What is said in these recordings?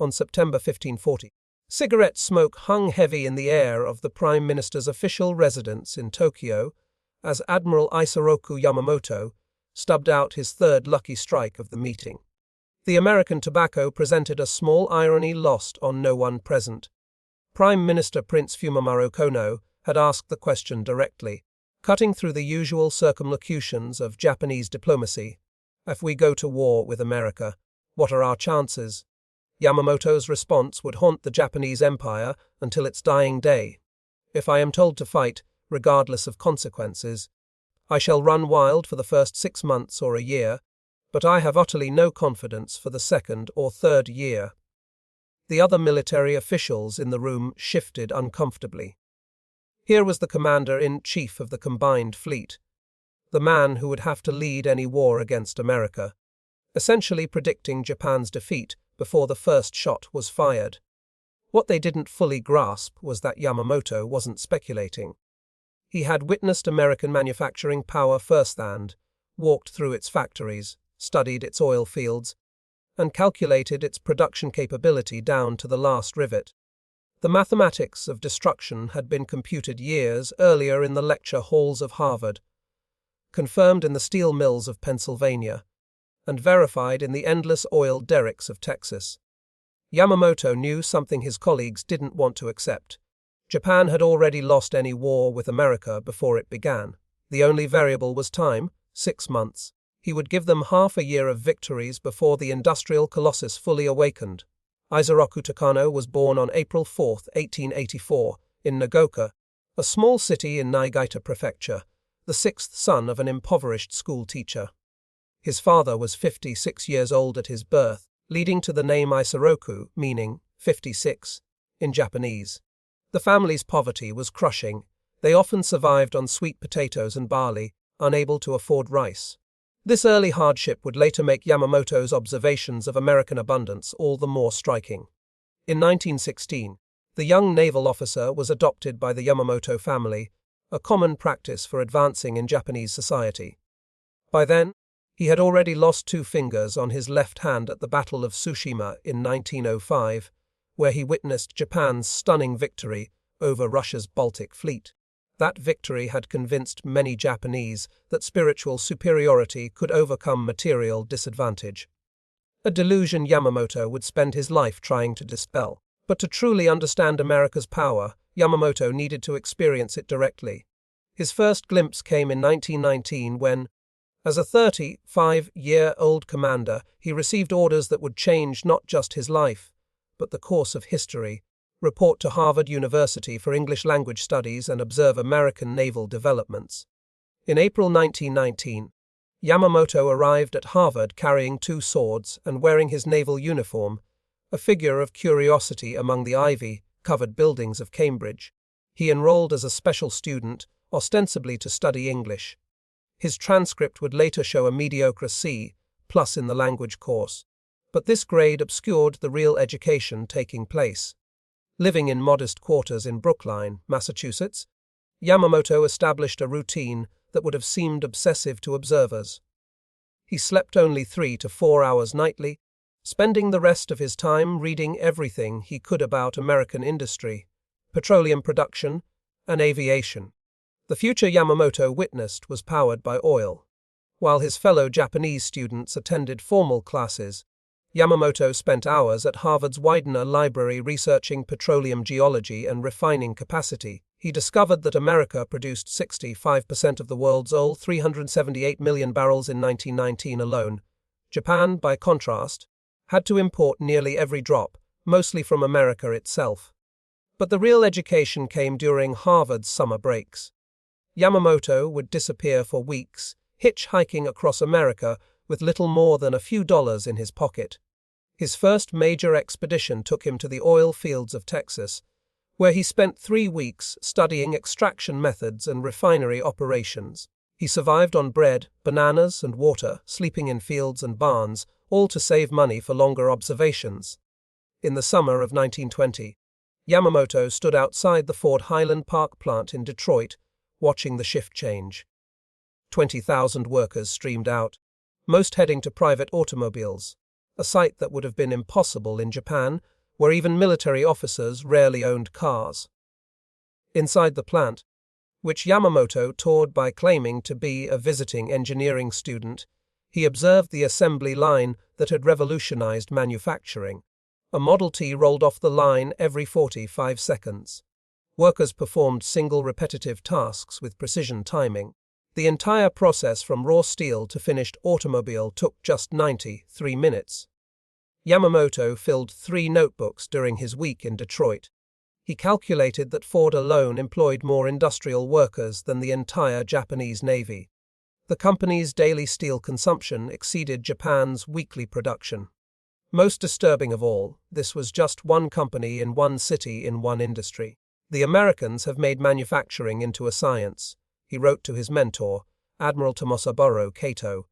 on September 1540. Cigarette smoke hung heavy in the air of the Prime Minister's official residence in Tokyo as Admiral Isoroku Yamamoto stubbed out his third lucky strike of the meeting. The American tobacco presented a small irony lost on no one present. Prime Minister Prince Fumimaro Kono had asked the question directly, cutting through the usual circumlocutions of Japanese diplomacy. If we go to war with America, what are our chances? Yamamoto's response would haunt the Japanese Empire until its dying day. If I am told to fight, regardless of consequences, I shall run wild for the first 6 months or a year, but I have utterly no confidence for the second or third year. The other military officials in the room shifted uncomfortably. Here was the commander-in-chief of the combined fleet, the man who would have to lead any war against America, essentially predicting Japan's defeat before the first shot was fired. What they didn't fully grasp was that Yamamoto wasn't speculating. He had witnessed American manufacturing power firsthand, walked through its factories, studied its oil fields, and calculated its production capability down to the last rivet. The mathematics of destruction had been computed years earlier in the lecture halls of Harvard, confirmed in the steel mills of Pennsylvania, and verified in the endless oil derricks of Texas. Yamamoto knew something his colleagues didn't want to accept. Japan had already lost any war with America before it began. The only variable was time, 6 months. He would give them half a year of victories before the industrial colossus fully awakened. Isoroku Takano was born on April 4, 1884, in Nagoka, a small city in Niigata Prefecture, the sixth son of an impoverished school teacher. His father was 56 years old at his birth, leading to the name Isoroku, meaning 56, in Japanese. The family's poverty was crushing. They often survived on sweet potatoes and barley, unable to afford rice. This early hardship would later make Yamamoto's observations of American abundance all the more striking. In 1916, the young naval officer was adopted by the Yamamoto family, a common practice for advancing in Japanese society. By then, he had already lost 2 fingers on his left hand at the Battle of Tsushima in 1905, where he witnessed Japan's stunning victory over Russia's Baltic fleet. That victory had convinced many Japanese that spiritual superiority could overcome material disadvantage. A delusion Yamamoto would spend his life trying to dispel. But to truly understand America's power, Yamamoto needed to experience it directly. His first glimpse came in 1919 when, as a 35-year-old commander, he received orders that would change not just his life, but the course of history. Report to Harvard University for English Language Studies and observe American naval developments. In April 1919, Yamamoto arrived at Harvard carrying 2 swords and wearing his naval uniform, a figure of curiosity among the ivy-covered buildings of Cambridge. He enrolled as a special student, ostensibly to study English. His transcript would later show a mediocre C+ in the language course, but this grade obscured the real education taking place. Living in modest quarters in Brookline, Massachusetts, Yamamoto established a routine that would have seemed obsessive to observers. He slept only 3 to 4 hours nightly, spending the rest of his time reading everything he could about American industry, petroleum production, and aviation. The future Yamamoto witnessed was powered by oil. While his fellow Japanese students attended formal classes, Yamamoto spent hours at Harvard's Widener Library researching petroleum geology and refining capacity. He discovered that America produced 65% of the world's oil, 378 million barrels in 1919 alone. Japan, by contrast, had to import nearly every drop, mostly from America itself. But the real education came during Harvard's summer breaks. Yamamoto would disappear for weeks, hitchhiking across America with little more than a few dollars in his pocket. His first major expedition took him to the oil fields of Texas, where he spent 3 weeks studying extraction methods and refinery operations. He survived on bread, bananas, and water, sleeping in fields and barns, all to save money for longer observations. In the summer of 1920, Yamamoto stood outside the Ford Highland Park plant in Detroit, watching the shift change. 20,000 workers streamed out, most heading to private automobiles. a sight that would have been impossible in Japan, where even military officers rarely owned cars. Inside the plant, which Yamamoto toured by claiming to be a visiting engineering student, he observed the assembly line that had revolutionized manufacturing. A Model T rolled off the line every 45 seconds. Workers performed single repetitive tasks with precision timing. The entire process from raw steel to finished automobile took just 93 minutes. Yamamoto filled 3 notebooks during his week in Detroit. He calculated that Ford alone employed more industrial workers than the entire Japanese Navy. The company's daily steel consumption exceeded Japan's weekly production. Most disturbing of all, this was just one company in one city in one industry. The Americans have made manufacturing into a science, he wrote to his mentor, Admiral Tomosaburo Kato.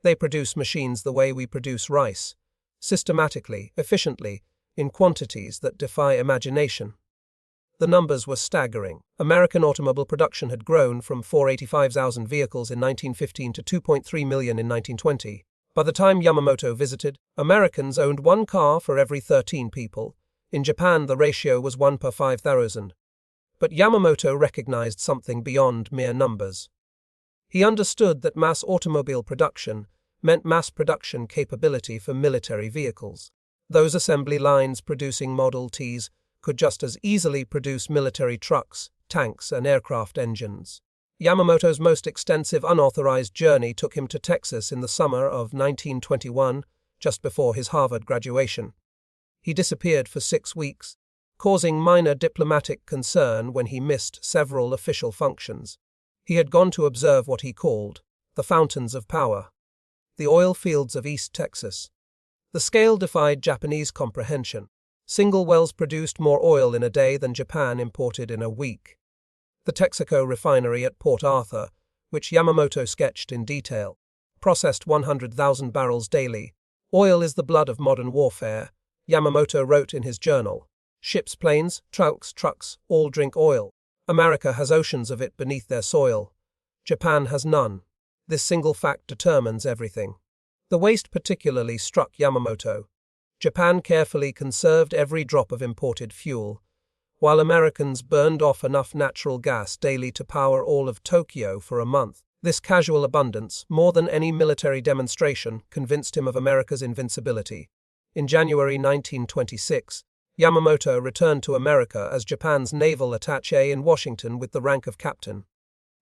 They produce machines the way we produce rice, systematically, efficiently, in quantities that defy imagination. The numbers were staggering. American automobile production had grown from 485,000 vehicles in 1915 to 2.3 million in 1920. By the time Yamamoto visited, Americans owned 1 car for every 13 people. In Japan, the ratio was 1 per 5,000. But Yamamoto recognized something beyond mere numbers. He understood that mass automobile production meant mass production capability for military vehicles. Those assembly lines producing Model Ts could just as easily produce military trucks, tanks, and aircraft engines. Yamamoto's most extensive unauthorized journey took him to Texas in the summer of 1921, just before his Harvard graduation. He disappeared for 6 weeks, causing minor diplomatic concern when he missed several official functions. He had gone to observe what he called the fountains of power, the oil fields of East Texas. The scale defied Japanese comprehension. Single wells produced more oil in a day than Japan imported in a week. The Texaco refinery at Port Arthur, which Yamamoto sketched in detail, processed 100,000 barrels daily. Oil is the blood of modern warfare, Yamamoto wrote in his journal. Ships, planes, trucks, all drink oil. America has oceans of it beneath their soil. Japan has none. This single fact determines everything. The waste particularly struck Yamamoto. Japan carefully conserved every drop of imported fuel, while Americans burned off enough natural gas daily to power all of Tokyo for a month. This casual abundance, more than any military demonstration, convinced him of America's invincibility. In January 1926, Yamamoto returned to America as Japan's naval attaché in Washington with the rank of captain.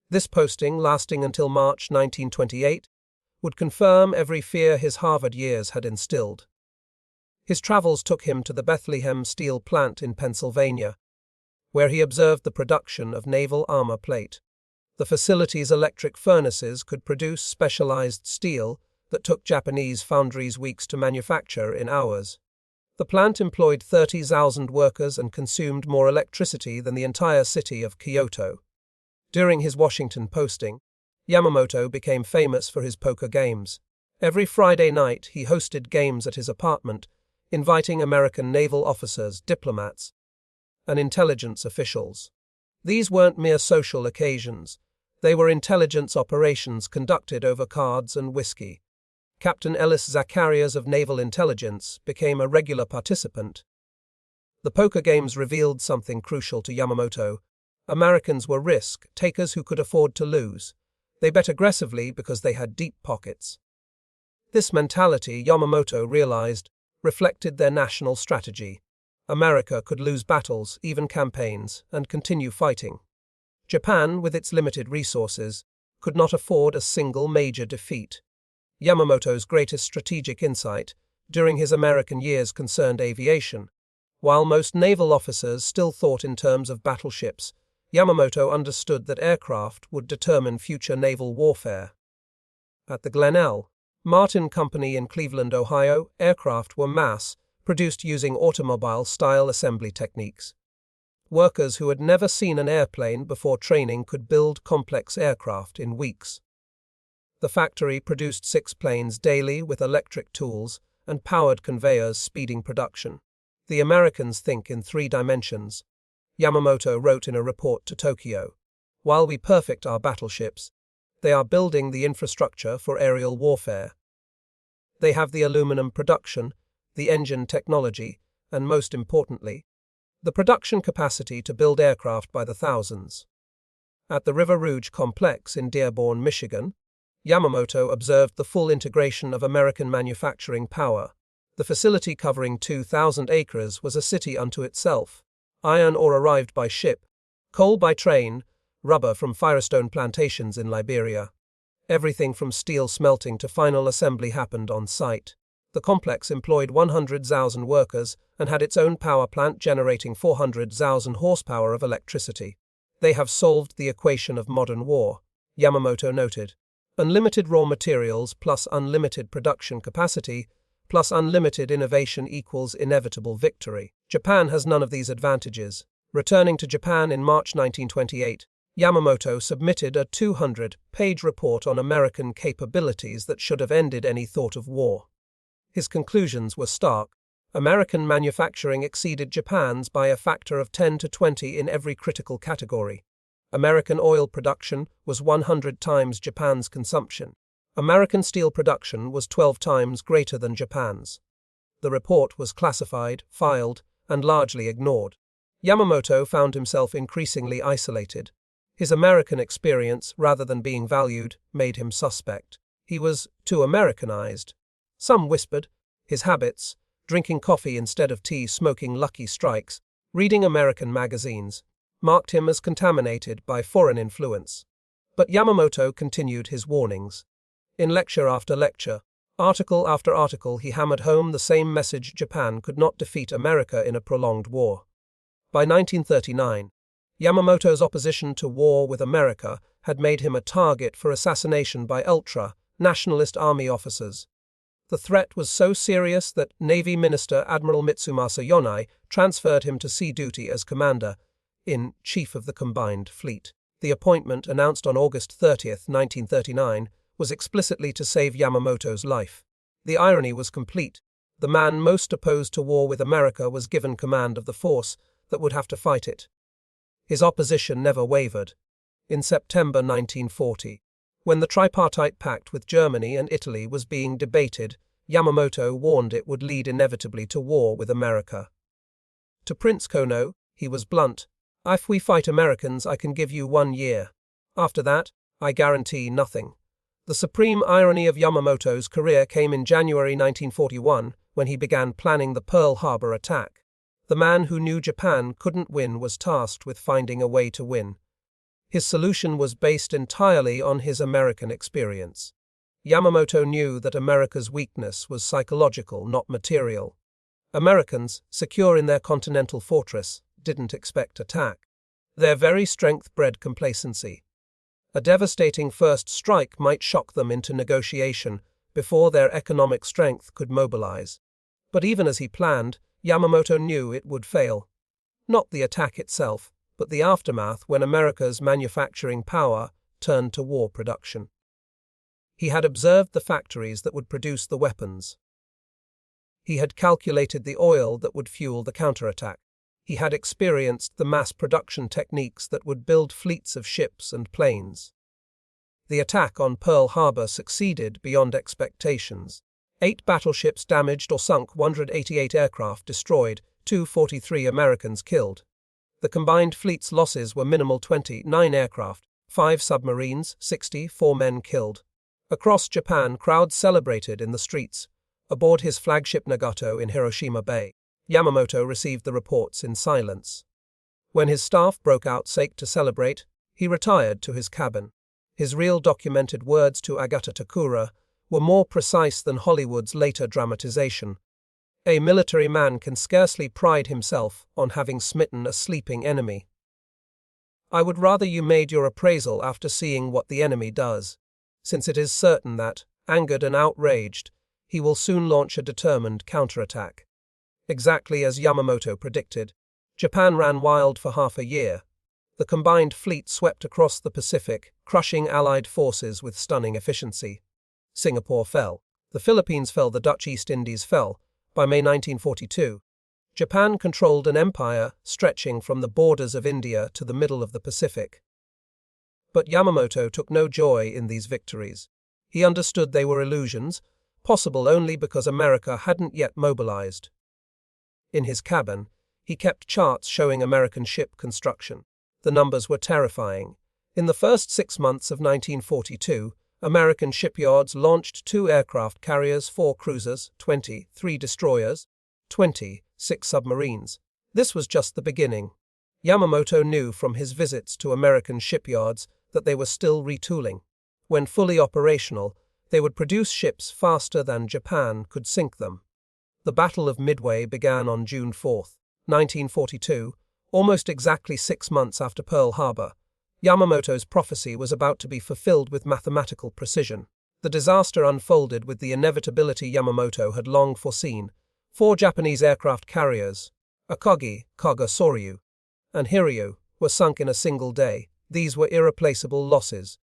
This posting, lasting until March 1928, would confirm every fear his Harvard years had instilled. His travels took him to the Bethlehem steel plant in Pennsylvania, where he observed the production of naval armor plate. The facility's electric furnaces could produce specialized steel that took Japanese foundries weeks to manufacture in hours. The plant employed 30,000 workers and consumed more electricity than the entire city of Kyoto. During his Washington posting, Yamamoto became famous for his poker games. Every Friday night he hosted games at his apartment, inviting American naval officers, diplomats, and intelligence officials. These weren't mere social occasions. They were intelligence operations conducted over cards and whiskey. Captain Ellis Zacharias of Naval Intelligence became a regular participant. The poker games revealed something crucial to Yamamoto. Americans were risk takers who could afford to lose. They bet aggressively because they had deep pockets. This mentality, Yamamoto realized, reflected their national strategy. America could lose battles, even campaigns, and continue fighting. Japan, with its limited resources, could not afford a single major defeat. Yamamoto's greatest strategic insight during his American years concerned aviation. While most naval officers still thought in terms of battleships, Yamamoto understood that aircraft would determine future naval warfare. At the Glenell Martin Company in Cleveland, Ohio, aircraft were mass-produced using automobile-style assembly techniques. Workers who had never seen an airplane before training could build complex aircraft in weeks. The factory produced 6 planes daily with electric tools and powered conveyors speeding production. The Americans think in 3 dimensions, Yamamoto wrote in a report to Tokyo. While we perfect our battleships, they are building the infrastructure for aerial warfare. They have the aluminum production, the engine technology, and most importantly, the production capacity to build aircraft by the thousands. At the River Rouge complex in Dearborn, Michigan, Yamamoto observed the full integration of American manufacturing power. The facility, covering 2,000 acres, was a city unto itself. Iron ore arrived by ship, coal by train, rubber from Firestone plantations in Liberia. Everything from steel smelting to final assembly happened on site. The complex employed 100,000 workers and had its own power plant generating 400,000 horsepower of electricity. They have solved the equation of modern war, Yamamoto noted. Unlimited raw materials plus unlimited production capacity plus unlimited innovation equals inevitable victory. Japan has none of these advantages. Returning to Japan in March 1928, Yamamoto submitted a 200-page report on American capabilities that should have ended any thought of war. His conclusions were stark. American manufacturing exceeded Japan's by a factor of 10 to 20 in every critical category. American oil production was 100 times Japan's consumption. American steel production was 12 times greater than Japan's. The report was classified, filed, and largely ignored. Yamamoto found himself increasingly isolated. His American experience, rather than being valued, made him suspect. He was too Americanized. Some whispered. His habits, drinking coffee instead of tea, smoking Lucky Strikes, reading American magazines, marked him as contaminated by foreign influence. But Yamamoto continued his warnings. In lecture after lecture, article after article, he hammered home the same message: Japan could not defeat America in a prolonged war. By 1939, Yamamoto's opposition to war with America had made him a target for assassination by ultra-nationalist army officers. The threat was so serious that Navy Minister Admiral Mitsumasa Yonai transferred him to sea duty as Commander-in-Chief of the Combined Fleet. The appointment, announced on August 30, 1939, was explicitly to save Yamamoto's life. The irony was complete. The man most opposed to war with America was given command of the force that would have to fight it. His opposition never wavered. In September 1940, when the tripartite pact with Germany and Italy was being debated, Yamamoto warned it would lead inevitably to war with America. To Prince Kono, he was blunt. If we fight Americans, I can give you 1 year. After that, I guarantee nothing. The supreme irony of Yamamoto's career came in January 1941, when he began planning the Pearl Harbor attack. The man who knew Japan couldn't win was tasked with finding a way to win. His solution was based entirely on his American experience. Yamamoto knew that America's weakness was psychological, not material. Americans, secure in their continental fortress, didn't expect attack. Their very strength bred complacency. A devastating first strike might shock them into negotiation before their economic strength could mobilize. But even as he planned, Yamamoto knew it would fail. Not the attack itself, but the aftermath, when America's manufacturing power turned to war production. He had observed the factories that would produce the weapons. He had calculated the oil that would fuel the counterattack. He had experienced the mass production techniques that would build fleets of ships and planes. The attack on Pearl Harbor succeeded beyond expectations. 8 battleships damaged or sunk, 188 aircraft destroyed, 243 Americans killed. The combined fleet's losses were minimal: 29 aircraft, 5 submarines, 64 men killed. Across Japan, crowds celebrated in the streets. Aboard his flagship Nagato in Hiroshima Bay, Yamamoto received the reports in silence. When his staff broke out sake to celebrate, he retired to his cabin. His real documented words to Agata Takura were more precise than Hollywood's later dramatization. A military man can scarcely pride himself on having smitten a sleeping enemy. I would rather you made your appraisal after seeing what the enemy does, since it is certain that, angered and outraged, he will soon launch a determined counterattack. Exactly as Yamamoto predicted, Japan ran wild for half a year. The combined fleet swept across the Pacific, crushing Allied forces with stunning efficiency. Singapore fell. The Philippines fell. The Dutch East Indies fell. By May 1942, Japan controlled an empire stretching from the borders of India to the middle of the Pacific. But Yamamoto took no joy in these victories. He understood they were illusions, possible only because America hadn't yet mobilized. In his cabin, he kept charts showing American ship construction. The numbers were terrifying. In the first 6 months of 1942, American shipyards launched 2 aircraft carriers, 4 cruisers, 3 destroyers, 6 submarines. This was just the beginning. Yamamoto knew from his visits to American shipyards that they were still retooling. When fully operational, they would produce ships faster than Japan could sink them. The Battle of Midway began on June 4, 1942, almost exactly 6 months after Pearl Harbor. Yamamoto's prophecy was about to be fulfilled with mathematical precision. The disaster unfolded with the inevitability Yamamoto had long foreseen. 4 Japanese aircraft carriers, Akagi, Kaga Soryu, and Hiryu, were sunk in a single day. These were irreplaceable losses.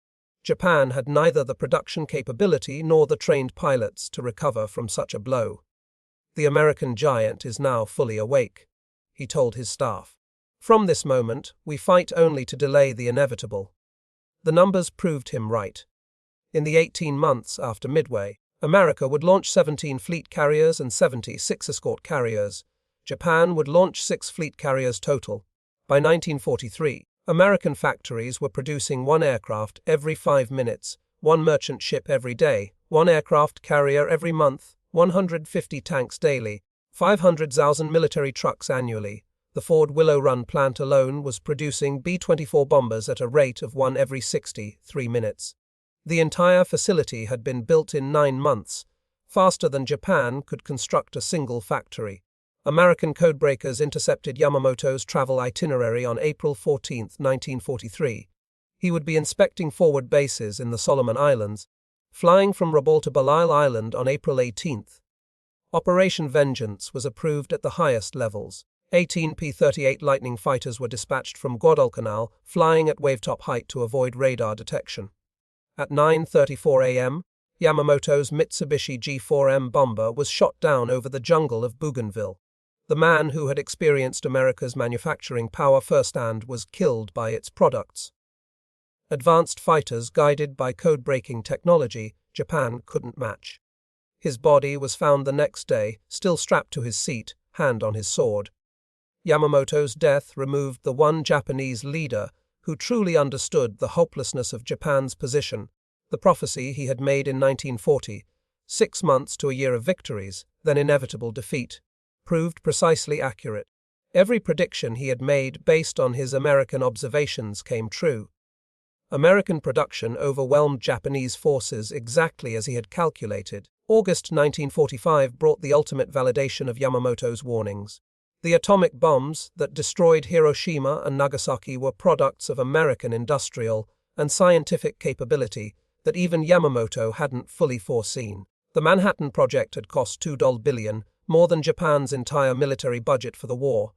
Japan had neither the production capability nor the trained pilots to recover from such a blow. "The American giant is now fully awake," he told his staff. "From this moment, we fight only to delay the inevitable." The numbers proved him right. In the 18 months after Midway, America would launch 17 fleet carriers and 76 escort carriers. Japan would launch 6 fleet carriers total. By 1943, American factories were producing 1 aircraft every 5 minutes, 1 merchant ship every day, 1 aircraft carrier every month, 150 tanks daily, 500,000 military trucks annually. The Ford Willow Run plant alone was producing B-24 bombers at a rate of 1 every 63 minutes. The entire facility had been built in 9 months, faster than Japan could construct a single factory. American codebreakers intercepted Yamamoto's travel itinerary on April 14, 1943. He would be inspecting forward bases in the Solomon Islands, flying from Rabaul to Belle Island on April 18. Operation Vengeance was approved at the highest levels. 18 P-38 Lightning fighters were dispatched from Guadalcanal, flying at wavetop height to avoid radar detection. At 9:34 a.m., Yamamoto's Mitsubishi G4M bomber was shot down over the jungle of Bougainville. The man who had experienced America's manufacturing power firsthand was killed by its products. Advanced fighters guided by code-breaking technology, Japan couldn't match. His body was found the next day, still strapped to his seat, hand on his sword. Yamamoto's death removed the one Japanese leader who truly understood the hopelessness of Japan's position. The prophecy he had made in 1940, 6 months to a year of victories, then inevitable defeat, proved precisely accurate. Every prediction he had made based on his American observations came true. American production overwhelmed Japanese forces exactly as he had calculated. August 1945 brought the ultimate validation of Yamamoto's warnings. The atomic bombs that destroyed Hiroshima and Nagasaki were products of American industrial and scientific capability that even Yamamoto hadn't fully foreseen. The Manhattan Project had cost $2 billion, more than Japan's entire military budget for the war.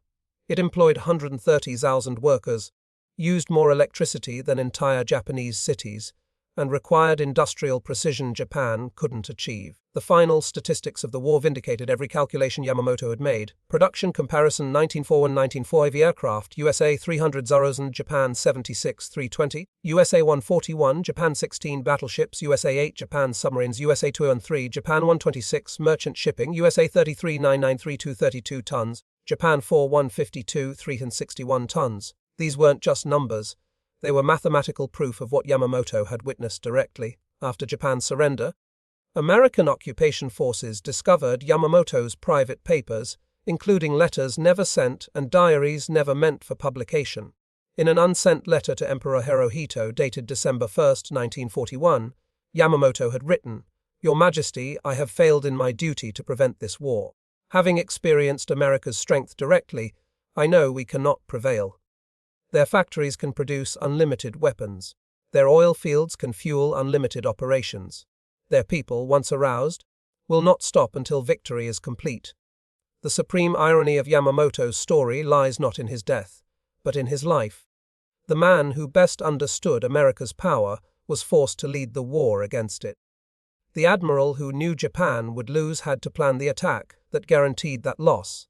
It employed 130,000 workers, used more electricity than entire Japanese cities, and required industrial precision Japan couldn't achieve. The final statistics of the war vindicated every calculation Yamamoto had made. Production comparison: 1941-1945 aircraft, USA 300,000, Japan 76,320, USA 141, Japan 16 battleships, USA 8 Japan submarines, USA 213, Japan 126 merchant shipping, USA 33,993,232 tons, Japan 4 152, 361 tons. These weren't just numbers. They were mathematical proof of what Yamamoto had witnessed directly. After Japan's surrender, American occupation forces discovered Yamamoto's private papers, including letters never sent and diaries never meant for publication. In an unsent letter to Emperor Hirohito dated December 1, 1941, Yamamoto had written, "Your Majesty, I have failed in my duty to prevent this war. Having experienced America's strength directly, I know we cannot prevail. Their factories can produce unlimited weapons. Their oil fields can fuel unlimited operations. Their people, once aroused, will not stop until victory is complete." The supreme irony of Yamamoto's story lies not in his death, but in his life. The man who best understood America's power was forced to lead the war against it. The admiral who knew Japan would lose had to plan the attack that guaranteed that loss.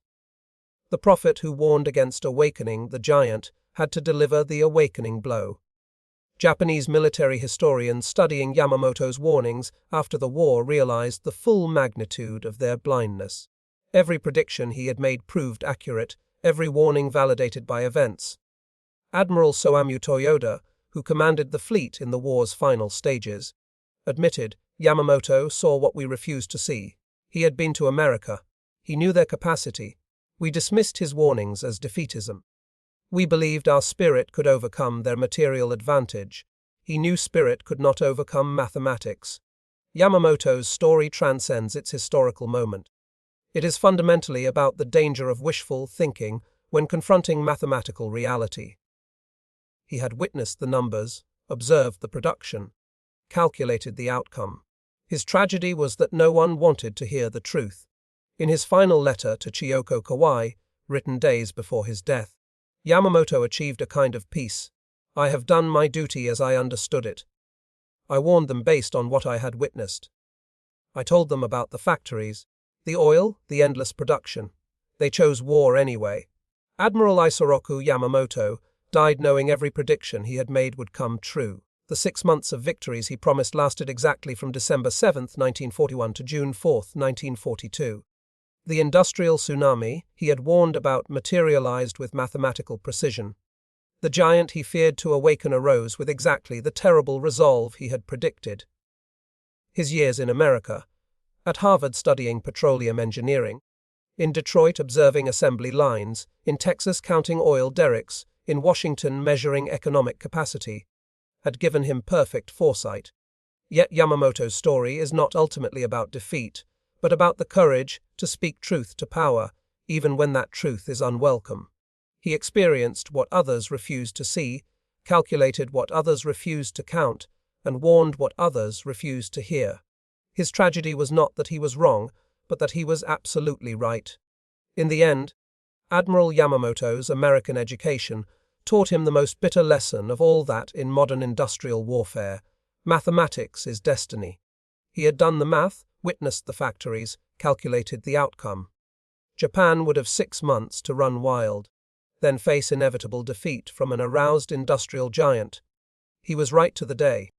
The prophet who warned against awakening the giant had to deliver the awakening blow. Japanese military historians studying Yamamoto's warnings after the war realized the full magnitude of their blindness. Every prediction he had made proved accurate, every warning validated by events. Admiral Soamu Toyoda, who commanded the fleet in the war's final stages, admitted, "Yamamoto saw what we refused to see. He had been to America. He knew their capacity. We dismissed his warnings as defeatism. We believed our spirit could overcome their material advantage. He knew spirit could not overcome mathematics." Yamamoto's story transcends its historical moment. It is fundamentally about the danger of wishful thinking when confronting mathematical reality. He had witnessed the numbers, observed the production, calculated the outcome. His tragedy was that no one wanted to hear the truth. In his final letter to Chiyoko Kawai, written days before his death, Yamamoto achieved a kind of peace. "I have done my duty as I understood it. I warned them based on what I had witnessed. I told them about the factories, the oil, the endless production. They chose war anyway." Admiral Isoroku Yamamoto died knowing every prediction he had made would come true. The 6 months of victories he promised lasted exactly from December 7, 1941 to June 4, 1942. The industrial tsunami he had warned about materialized with mathematical precision. The giant he feared to awaken arose with exactly the terrible resolve he had predicted. His years in America, at Harvard studying petroleum engineering, in Detroit observing assembly lines, in Texas counting oil derricks, in Washington measuring economic capacity, had given him perfect foresight. Yet Yamamoto's story is not ultimately about defeat, but about the courage to speak truth to power, even when that truth is unwelcome. He experienced what others refused to see, calculated what others refused to count, and warned what others refused to hear. His tragedy was not that he was wrong, but that he was absolutely right. In the end, Admiral Yamamoto's American education taught him the most bitter lesson of all that in modern industrial warfare: mathematics is destiny. He had done the math, witnessed the factories, calculated the outcome. Japan would have 6 months to run wild, then face inevitable defeat from an aroused industrial giant. He was right to the day.